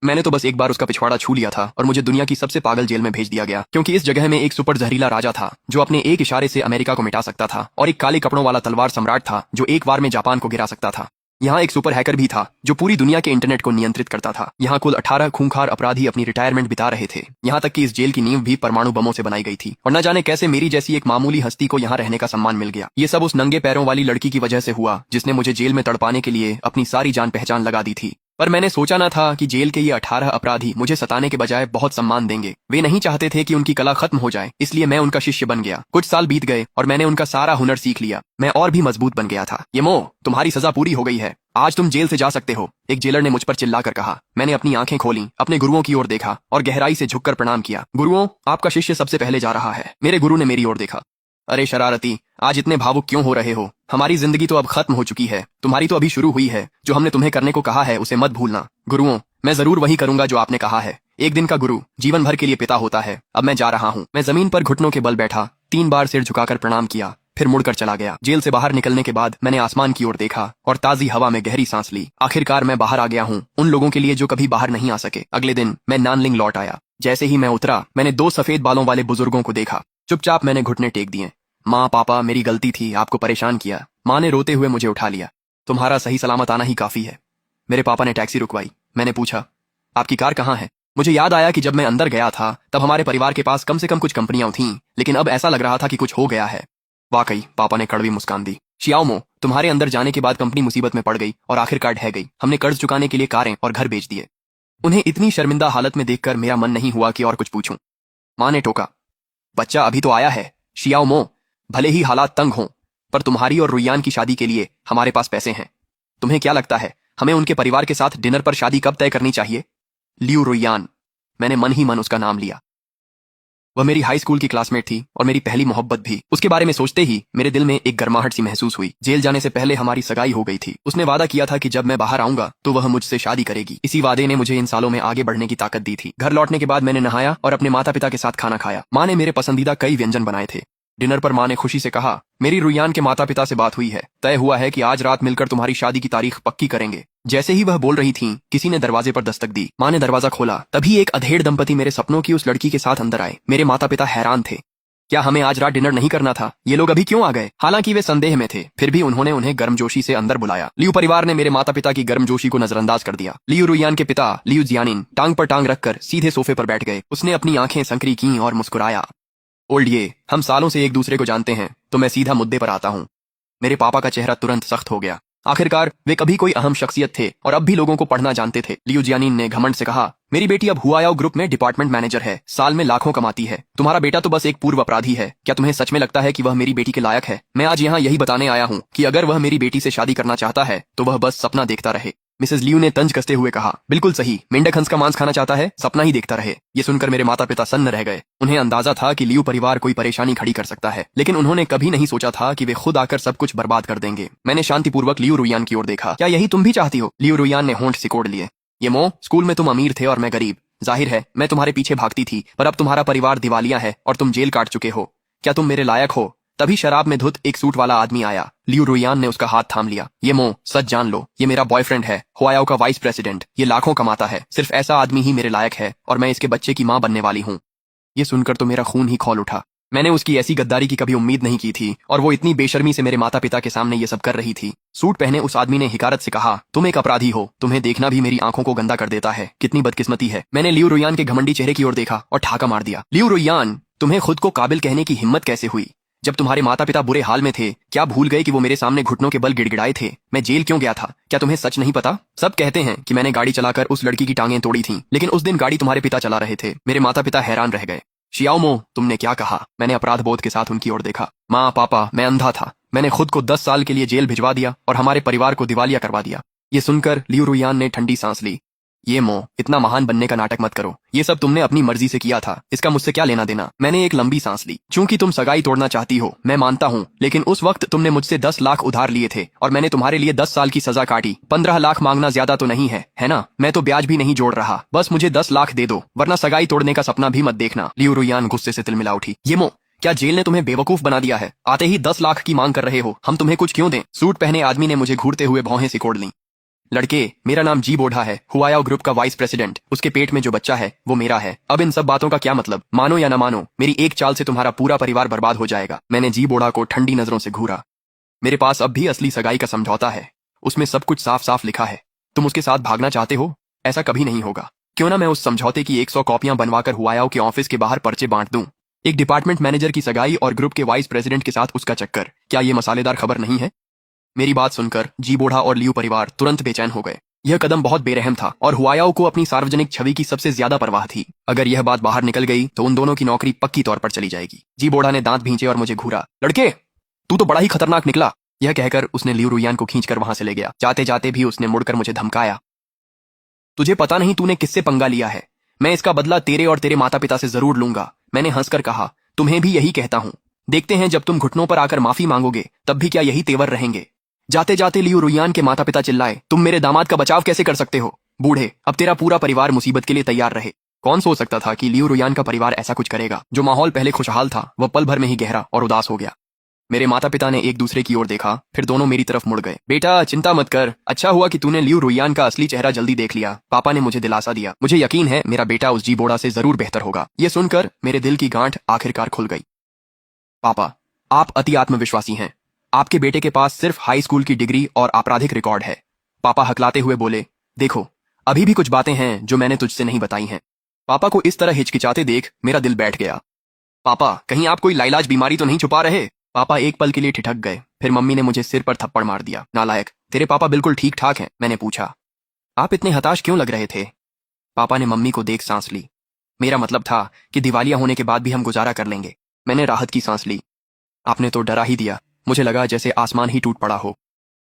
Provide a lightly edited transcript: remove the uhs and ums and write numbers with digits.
मैंने तो बस एक बार उसका पिछवाड़ा छू लिया था और मुझे दुनिया की सबसे पागल जेल में भेज दिया गया, क्योंकि इस जगह में एक सुपर जहरीला राजा था जो अपने एक इशारे से अमेरिका को मिटा सकता था, और एक काले कपड़ों वाला तलवार सम्राट था जो एक बार में जापान को गिरा सकता था। यहाँ एक सुपर हैकर भी था जो पूरी दुनिया के इंटरनेट को नियंत्रित करता था। यहाँ कुल 18 खूंखार अपराधी अपनी रिटायरमेंट बिता रहे थे। यहाँ तक कि इस जेल की नींव भी परमाणु बमों से बनाई गई थी, और न जाने कैसे मेरी जैसी एक मामूली हस्ती को यहाँ रहने का सम्मान मिल गया। ये सब उस नंगे पैरों वाली लड़की की वजह से हुआ जिसने मुझे जेल में तड़पाने के लिए अपनी सारी जान पहचान लगा दी थी। पर मैंने सोचा न था कि जेल के ये 18 अपराधी मुझे सताने के बजाय बहुत सम्मान देंगे। वे नहीं चाहते थे कि उनकी कला खत्म हो जाए, इसलिए मैं उनका शिष्य बन गया। कुछ साल बीत गए और मैंने उनका सारा हुनर सीख लिया। मैं और भी मजबूत बन गया था। ये मो, तुम्हारी सजा पूरी हो गई है, आज तुम जेल से जा सकते हो, एक जेलर ने मुझ पर चिल्लाकर कहा। मैंने अपनी आंखें खोली, अपने गुरुओं की ओर देखा और गहराई से झुककर प्रणाम किया। गुरुओं, आपका शिष्य सबसे पहले जा रहा है। मेरे गुरु ने मेरी ओर देखा। अरे शरारती, आज इतने भावुक क्यों हो रहे हो? हमारी जिंदगी तो अब खत्म हो चुकी है, तुम्हारी तो अभी शुरू हुई है। जो हमने तुम्हें करने को कहा है उसे मत भूलना। गुरुओं, मैं जरूर वही करूंगा जो आपने कहा है। एक दिन का गुरु जीवन भर के लिए पिता होता है। अब मैं जा रहा हूँ। मैं जमीन पर घुटनों के बल बैठा, 3 बार सिर झुकाकर प्रणाम किया, फिर मुड़कर चला गया। जेल से बाहर निकलने के बाद मैंने आसमान की ओर देखा और ताजी हवा में गहरी सांस ली। आखिरकार मैं बाहर आ गया हूँ, उन लोगों के लिए जो कभी बाहर नहीं आ सके। अगले दिन मैं नानलिंग लौट आया। जैसे ही मैं उतरा, मैंने 2 सफेद बालों वाले बुजुर्गों को देखा। चुपचाप मैंने घुटने टेक दिए। माँ, पापा, मेरी गलती थी, आपको परेशान किया। माँ ने रोते हुए मुझे उठा लिया। तुम्हारा सही सलामत आना ही काफी है। मेरे पापा ने टैक्सी रुकवाई। मैंने पूछा, आपकी कार कहाँ है? मुझे याद आया कि जब मैं अंदर गया था तब हमारे परिवार के पास कम से कम कुछ कंपनियां थीं, लेकिन अब ऐसा लग रहा था कि कुछ हो गया है। वाकई, पापा ने कड़वी मुस्कान दी। शियाओमो, तुम्हारे अंदर जाने के बाद कंपनी मुसीबत में पड़ गई और आखिरकार ढह गई। हमने कर्ज चुकाने के लिए कारें और घर बेच दिए। उन्हें इतनी शर्मिंदा हालत में देखकर मेरा मन नहीं हुआ कि और कुछ पूछूं। माँ ने टोका, बच्चा अभी तो आया है। शियाओमो, भले ही हालात तंग हों, पर तुम्हारी और रुयान की शादी के लिए हमारे पास पैसे हैं। तुम्हें क्या लगता है हमें उनके परिवार के साथ डिनर पर शादी कब तय करनी चाहिए? लियू रुयान, मैंने मन ही मन उसका नाम लिया। वह मेरी हाई स्कूल की क्लासमेट थी और मेरी पहली मोहब्बत भी। उसके बारे में सोचते ही मेरे दिल में एक गर्माहट सी महसूस हुई। जेल जाने से पहले हमारी सगाई हो गई थी। उसने वादा किया था कि जब मैं बाहर आऊंगा तो वह मुझसे शादी करेगी। इसी वादे ने मुझे इन सालों में आगे बढ़ने की ताकत दी थी। घर लौटने के बाद मैंने नहाया और अपने माता पिता के साथ खाना खाया। माँ ने मेरे पसंदीदा कई व्यंजन बनाए थे। डिनर पर माँ ने खुशी से कहा, मेरी रुयान के माता पिता से बात हुई है, तय हुआ है कि आज रात मिलकर तुम्हारी शादी की तारीख पक्की करेंगे। जैसे ही वह बोल रही थीं, किसी ने दरवाजे पर दस्तक दी। माँ ने दरवाजा खोला, तभी एक अधेड़ दंपति मेरे सपनों की उस लड़की के साथ अंदर आए। मेरे माता पिता हैरान थे। क्या हमें आज रात डिनर नहीं करना था? ये लोग अभी क्यों आ गए? हालांकि वे संदेह में थे, फिर भी उन्होंने उन्हें गर्मजोशी से अंदर बुलाया। लियू परिवार ने मेरे माता पिता की गर्मजोशी को नजरअंदाज कर दिया। लियू रुयान के पिता लियू जियानिन टांग पर टांग रखकर सीधे सोफे पर बैठ गए। उसने अपनी आंखें संकरी की और मुस्कुराया। ओल्ड ये, हम सालों से एक दूसरे को जानते हैं, तो मैं सीधा मुद्दे पर आता हूँ। मेरे पापा का चेहरा तुरंत सख्त हो गया। आखिरकार वे कभी कोई अहम शख्सियत थे और अब भी लोगों को पढ़ना जानते थे। लियू जियानिन ने घमंड से कहा, मेरी बेटी अब हुआयाओ ग्रुप में डिपार्टमेंट मैनेजर है, साल में लाखों कमाती है। तुम्हारा बेटा तो बस एक पूर्व अपराधी है। क्या तुम्हें सच में लगता है कि वह मेरी बेटी के लायक है? मैं आज यहाँ यही बताने आया हूँ कि अगर वह मेरी बेटी से शादी करना चाहता है तो वह बस सपना देखता रहे। मिसेस लियू ने तंज कसते हुए कहा, बिल्कुल सही, मेंढक हंस का मांस खाना चाहता है, सपना ही देखता रहे। ये सुनकर मेरे माता पिता सन्न रह गए। उन्हें अंदाजा था कि लियू परिवार कोई परेशानी खड़ी कर सकता है, लेकिन उन्होंने कभी नहीं सोचा था कि वे खुद आकर सब कुछ बर्बाद कर देंगे। मैंने शांतिपूर्वक लियू रुयान की ओर देखा। क्या यही तुम भी चाहती हो? लियू रुयान ने होंठ सिकोड़ लिए। ये मो, स्कूल में तुम अमीर थे और मैं गरीब। जाहिर है मैं तुम्हारे पीछे भागती थी, पर अब तुम्हारा परिवार दिवालिया है और तुम जेल काट चुके हो। क्या तुम मेरे लायक हो? तभी शराब में धुत एक सूट वाला आदमी आया। लियू रुयान ने उसका हाथ थाम लिया। ये मो, सच जान लो, ये मेरा बॉयफ्रेंड है, हुआयाओ का वाइस प्रेसिडेंट। ये लाखों कमाता है, सिर्फ ऐसा आदमी ही मेरे लायक है और मैं इसके बच्चे की माँ बनने वाली हूँ। ये सुनकर तो मेरा खून ही खौल उठा। मैंने उसकी ऐसी गद्दारी की कभी उम्मीद नहीं की थी, और वो इतनी बेशर्मी से मेरे माता पिता के सामने ये सब कर रही थी। सूट पहने उस आदमी ने हिकारत से कहा, तुम एक अपराधी हो, तुम्हें देखना भी मेरी आंखों को गंदा कर देता है। कितनी बदकिस्मती है। मैंने लियू रुयान के घमंडी चेहरे की ओर देखा और ठाका मार दिया। लियू रुयान, तुम्हें खुद को काबिल कहने की हिम्मत कैसे हुई? जब तुम्हारे माता पिता बुरे हाल में थे, क्या भूल गए कि वो मेरे सामने घुटनों के बल गिड़गिड़ाए थे? मैं जेल क्यों गया था? क्या तुम्हें सच नहीं पता? सब कहते हैं कि मैंने गाड़ी चलाकर उस लड़की की टांगें तोड़ी थीं, लेकिन उस दिन गाड़ी तुम्हारे पिता चला रहे थे। मेरे माता पिता हैरान रह गए। शियाओमो, तुमने क्या कहा? मैंने अपराध बोध के साथ उनकी ओर देखा। माँ, पापा, मैं अंधा था। मैंने खुद को 10 साल के लिए जेल भिजवा दिया और हमारे परिवार को दिवालिया करवा दिया। ये सुनकर लियू रुयान ने ठंडी सांस ली। ये मो, इतना महान बनने का नाटक मत करो। ये सब तुमने अपनी मर्जी से किया था, इसका मुझसे क्या लेना देना? मैंने एक लंबी सांस ली। चूंकि तुम सगाई तोड़ना चाहती हो, मैं मानता हूँ, लेकिन उस वक्त तुमने मुझसे 10 लाख उधार लिए थे और मैंने तुम्हारे लिए 10 साल की सजा काटी। 15 लाख मांगना ज्यादा तो नहीं है ना? मैं तो ब्याज भी नहीं जोड़ रहा। बस मुझे 10 लाख दे दो, वरना सगाई तोड़ने का सपना भी मत देखना। लियू रुयान गुस्से से तिलमिला उठी। ये मो, क्या जेल ने तुम्हें बेवकूफ बना दिया है? आते ही 10 लाख की मांग कर रहे हो। हम तुम्हें कुछ क्यों दें? सूट पहने आदमी ने मुझे घूरते हुए भौहें सिकोड़ ली। लड़के, मेरा नाम जी बोढ़ा है, हुआयाओ ग्रुप का वाइस प्रेसिडेंट। उसके पेट में जो बच्चा है वो मेरा है। अब इन सब बातों का क्या मतलब? मानो या ना मानो, मेरी एक चाल से तुम्हारा पूरा परिवार बर्बाद हो जाएगा। मैंने जी बोढ़ा को ठंडी नजरों से घूरा। मेरे पास अब भी असली सगाई का समझौता है, उसमें सब कुछ साफ साफ लिखा है। तुम उसके साथ भागना चाहते हो? ऐसा कभी नहीं होगा। क्यों ना मैं उस समझौते की 100 कॉपियां बनवाकर हुआयाओ के ऑफिस के बाहर पर्चे बांट दूं। एक डिपार्टमेंट मैनेजर की सगाई और ग्रुप के वाइस प्रेसिडेंट के साथ उसका चक्कर, क्या ये मसालेदार खबर नहीं है? मेरी बात सुनकर जी बोढ़ा और लियू परिवार तुरंत बेचैन हो गए। यह कदम बहुत बेरहम था और हुआयाओ को अपनी सार्वजनिक छवि की सबसे ज्यादा परवाह थी। अगर यह बात बाहर निकल गई तो उन दोनों की नौकरी पक्की तौर पर चली जाएगी। जी बोढ़ा ने दांत भींचे और मुझे घूरा। लड़के, तू तो बड़ा ही खतरनाक निकला। यह कहकर उसने लियू रुयान को खींचकर वहां से ले गया। जाते जाते भी उसने मुड़कर मुझे धमकाया। तुझे पता नहीं तूने किससे पंगा लिया है। मैं इसका बदला तेरे और तेरे माता पिता से जरूर लूंगा। मैंने हंसकर कहा, तुम्हें भी यही कहता हूं। देखते हैं जब तुम घुटनों पर आकर माफी मांगोगे तब भी क्या यही तेवर रहेंगे। जाते जाते लियू रुयान के माता पिता चिल्लाए, तुम मेरे दामाद का बचाव कैसे कर सकते हो? बूढ़े, अब तेरा पूरा परिवार मुसीबत के लिए तैयार रहे। कौन सोच सकता था कि लियू रुयान का परिवार ऐसा कुछ करेगा। जो माहौल पहले खुशहाल था वह पल भर में ही गहरा और उदास हो गया। मेरे माता पिता ने एक दूसरे की ओर देखा, फिर दोनों मेरी तरफ मुड़ गए। बेटा, चिंता मत कर, अच्छा हुआ कि तूने लियू रुयान का असली चेहरा जल्दी देख लिया। पापा ने मुझे दिलासा दिया। मुझे यकीन है मेरा बेटा उस जी बोड़ा से जरूर बेहतर होगा। यह सुनकर मेरे दिल की गांठ आखिरकार खुल गई। पापा, आप अति आत्मविश्वासी हैं। आपके बेटे के पास सिर्फ हाई स्कूल की डिग्री और आपराधिक रिकॉर्ड है। पापा हकलाते हुए बोले, देखो, अभी भी कुछ बातें हैं जो मैंने तुझसे नहीं बताई हैं। पापा को इस तरह हिचकिचाते देख मेरा दिल बैठ गया। पापा, कहीं आप कोई लाइलाज बीमारी तो नहीं छुपा रहे? पापा एक पल के लिए ठिठक गए, फिर मम्मी ने मुझे सिर पर थप्पड़ मार दिया। नालायक, तेरे पापा बिल्कुल ठीक ठाक हैं। मैंने पूछा, आप इतने हताश क्यों लग रहे थे? पापा ने मम्मी को देख सांस ली। मेरा मतलब था कि दिवालिया होने के बाद भी हम गुजारा कर लेंगे। मैंने राहत की सांस ली। आपने तो डरा ही दिया। मुझे लगा जैसे आसमान ही टूट पड़ा हो।